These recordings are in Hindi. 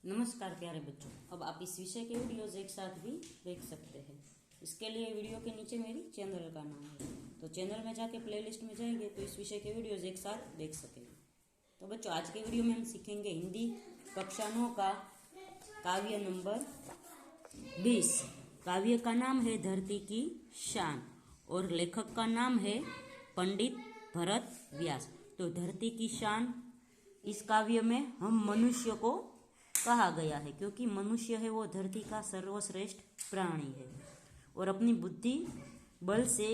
नमस्कार प्यारे बच्चों। अब आप इस विषय के वीडियोज एक साथ भी देख सकते हैं। इसके लिए वीडियो के नीचे मेरी चैनल का नाम है, तो चैनल में जाके प्लेलिस्ट में जाएंगे तो इस विषय के वीडियोज एक साथ देख सकेंगे। तो बच्चों, आज के वीडियो में हम सीखेंगे हिंदी कक्षा 9 का काव्य नंबर 20। काव्य का नाम है धरती की शान और लेखक का नाम है पंडित भरत व्यास। तो धरती की शान, इस काव्य में हम मनुष्य को कहा गया है क्योंकि मनुष्य है वो धरती का सर्वश्रेष्ठ प्राणी है और अपनी बुद्धि बल से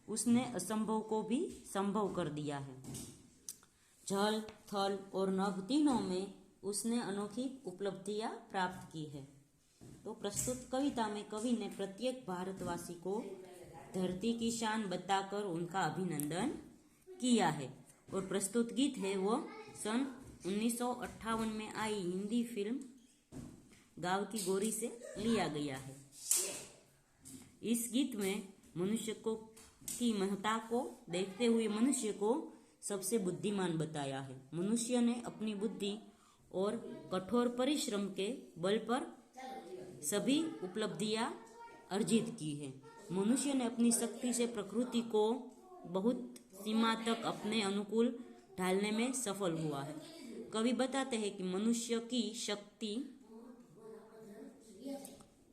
उसने असंभव को भी संभव कर दिया है। जल, थल और नभ तीनों में उसने अनोखी उपलब्धियां प्राप्त की है। तो प्रस्तुत कविता में कवि ने प्रत्येक भारतवासी को धरती की शान बताकर उनका अभिनंदन किया है। और प्रस्तुत गीत है वो सन 1958 में आई हिंदी फिल्म गाँव की गोरी से लिया गया है। इस गीत में मनुष्य को की महत्ता को देखते हुए मनुष्य को सबसे बुद्धिमान बताया है। मनुष्य ने अपनी बुद्धि और कठोर परिश्रम के बल पर सभी उपलब्धियां अर्जित की है। मनुष्य ने अपनी शक्ति से प्रकृति को बहुत सीमा तक अपने अनुकूल ढालने में सफल हुआ है। कवि बताते हैं कि मनुष्य की शक्ति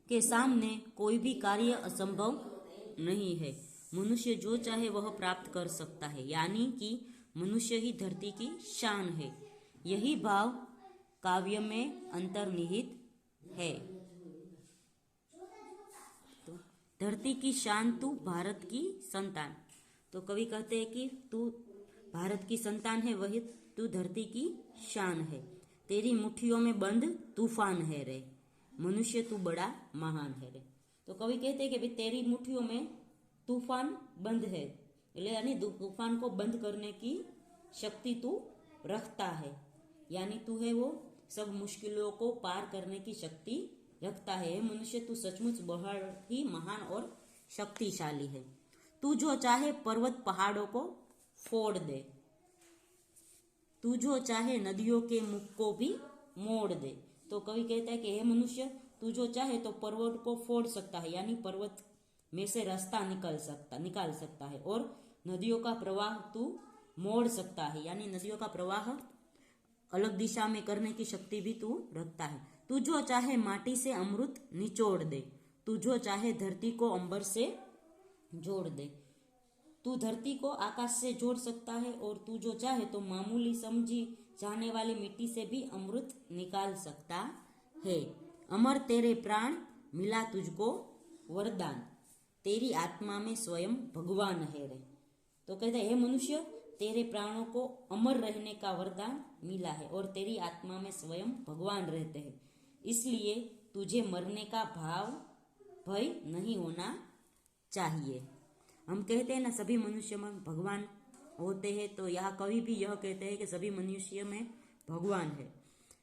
के सामने कोई भी कार्य असंभव नहीं है। मनुष्य जो चाहे वह प्राप्त कर सकता है, यानी कि मनुष्य ही धरती की शान है। यही भाव काव्य में अंतर्निहित है। तो धरती की शान, तू भारत की संतान। तो कवि कहते हैं कि तू भारत की संतान है, वही तू धरती की शान है। तेरी मुट्ठियों में बंद तूफान है रे, मनुष्य तू बड़ा महान है रे। तो कवि कहते हैं कि भाई तेरी मुट्ठियों में तूफान बंद है, यानी तूफान को बंद करने की शक्ति तू रखता है, यानी तू है वो सब मुश्किलों को पार करने की शक्ति रखता है। मनुष्य तू सचमुच बहुत ही महान और शक्तिशाली है। तू जो चाहे पर्वत पहाड़ों को फोड़ दे, तू जो चाहे नदियों के मुख को भी मोड़ दे। तो कवि कहता है कि हे मनुष्य, तू जो चाहे तो पर्वत को फोड़ सकता है, यानी पर्वत में से रास्ता निकाल सकता है, और नदियों का प्रवाह तू मोड़ सकता है, यानी नदियों का प्रवाह अलग दिशा में करने की शक्ति भी तू रखता है। तू जो चाहे माटी से अमृत निचोड़ दे, तू जो चाहे धरती को अंबर से जोड़ दे। तू धरती को आकाश से जोड़ सकता है और तू जो चाहे तो मामूली समझी जाने वाली मिट्टी से भी अमृत निकाल सकता है। अमर तेरे प्राण मिला तुझको वरदान, तेरी आत्मा में स्वयं भगवान है रे। तो कहते हैं हे मनुष्य, तेरे प्राणों को अमर रहने का वरदान मिला है और तेरी आत्मा में स्वयं भगवान रहते हैं, इसलिए तुझे मरने का भय नहीं होना चाहिए। हम कहते हैं ना सभी मनुष्य में भगवान होते हैं, तो यहाँ कवि भी यह कहते हैं कि सभी मनुष्य में भगवान है।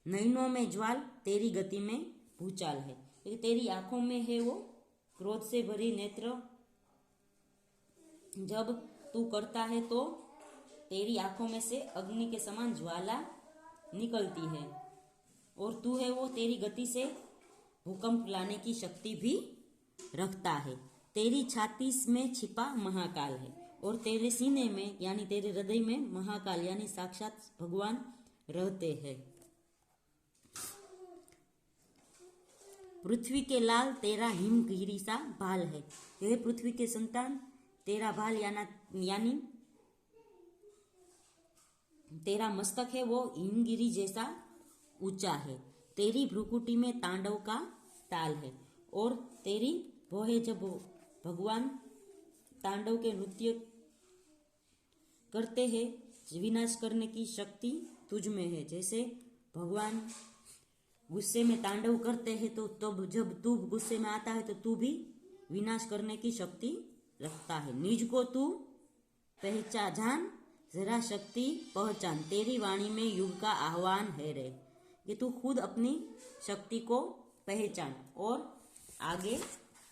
नैनों में ज्वाल, तेरी गति में भूचाल है, क्योंकि तेरी आंखों में है वो क्रोध से भरी नेत्र। जब तू करता है तो तेरी आंखों में से अग्नि के समान ज्वाला निकलती है, और तू है वो तेरी गति से भूकंप लाने की शक्ति भी रखता है। तेरी छाती में छिपा महाकाल है और तेरे सीने में यानी तेरे हृदय में महाकाल यानी साक्षात भगवान रहते हैं। पृथ्वी के लाल, तेरा हिमगिरी सा भाल है। यह पृथ्वी के संतान, तेरा भाल यानी तेरा मस्तक है वो हिमगिरी जैसा ऊंचा है। तेरी भ्रुकुटी में तांडव का ताल है और तेरी वो है जब भगवान तांडव के नृत्य करते हैं, विनाश करने की शक्ति तुझ में है। जैसे भगवान गुस्से में तांडव करते हैं, तो तब जब तू गुस्से में आता है तो तू भी विनाश करने की शक्ति रखता है। निज को तू पहचान, जरा शक्ति पहचान, तेरी वाणी में युग का आह्वान है रे। कि तू खुद अपनी शक्ति को पहचान और आगे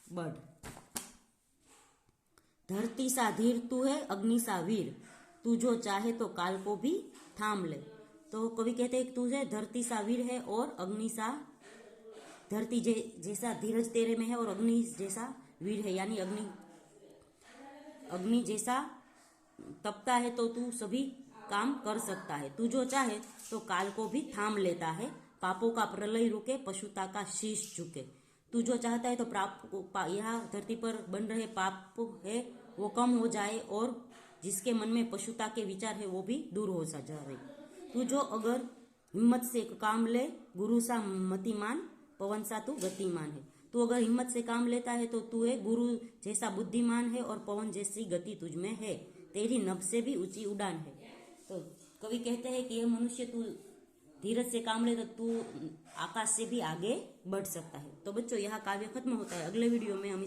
बढ़। धरती सा धीर तू है, अग्नि सा वीर, तू जो चाहे तो काल को भी थाम ले। तो कवि कहते हैं कि तू है धरती सा वीर है और अग्नि सा, धरती जैसा धीरज तेरे में है और अग्नि जैसा वीर है, यानी अग्नि जैसा तपता है तो तू सभी काम कर सकता है। तू जो चाहे तो काल को भी थाम लेता है, पापों का प्रलय रुके, पशुता का शीश झुके। तू जो चाहता है तो यहाँ धरती पर बन रहे पाप है वो कम हो जाए और जिसके मन में पशुता के विचार है वो भी दूर हो जाए। तू जो अगर हिम्मत से काम ले, गुरु सा मतिमान, पवन सा तू गतिमान है। तू अगर हिम्मत से काम लेता है तो तू है गुरु जैसा बुद्धिमान है और पवन जैसी गति तुझ में है, तेरी नभ से भी ऊंची उड़ान है। तो कवि कहते हैं कि ये मनुष्य तू धीरज से काम ले तो तू आकाश से भी आगे बढ़ सकता है। तो बच्चों, यह काव्य खत्म होता है। अगले वीडियो में हम